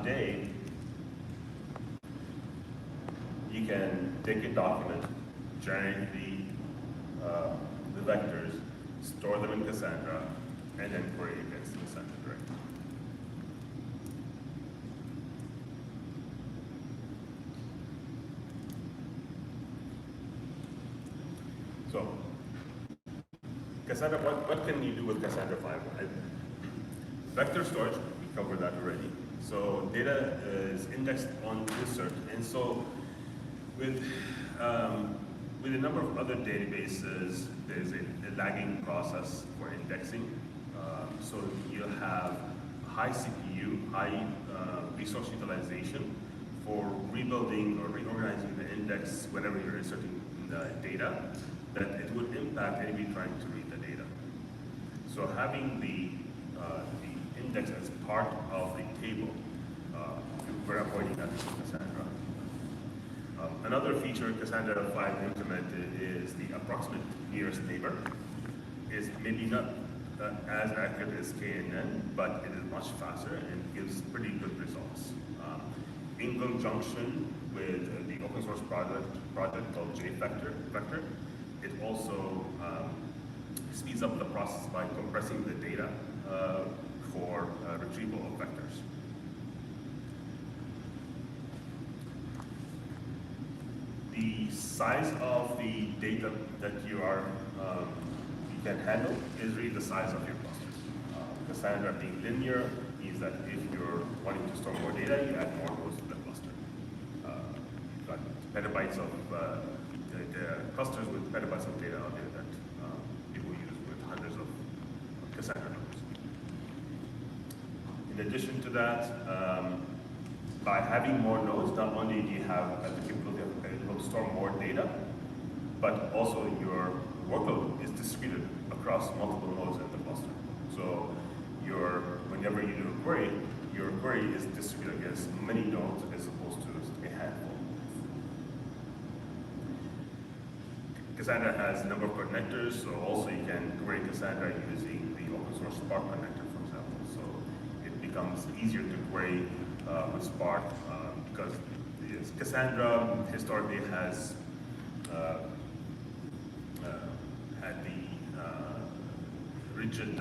today, you can take a document, generate the vectors, store them in Cassandra, and then query against Cassandra directly. So, Cassandra, what can you do with Cassandra 5? Vector storage, we covered that already. So data is indexed on insert, and so with a number of other databases, there's a lagging process for indexing. So you'll have high CPU, high resource utilization for rebuilding or reorganizing the index whenever you're inserting the data, that it would impact anybody trying to read the data. So having the index as part of the table, we're avoiding that in Cassandra. Another feature Cassandra 5 implemented is the approximate nearest neighbor. It's maybe not as accurate as KNN, but it is much faster and gives pretty good results. In conjunction with the open source project called JVector, it also speeds up the process by compressing the data for retrieval of vectors. The size of the data that you can handle is really the size of your clusters. Cassandra being linear means that if you're wanting to store more data, you add more nodes to the cluster. You've got petabytes of the clusters with petabytes of data out there that people use with hundreds of Cassandra nodes. In addition to that, by having more nodes, not only do you have the capability of store more data, but also your workload is distributed across multiple nodes in the cluster. So whenever you do a query, your query is distributed against many nodes as opposed to a handful. Cassandra has a number of connectors, so also you can query Cassandra using the open source Spark connector, for example. So it becomes easier to query with Spark because Cassandra historically has had the rigid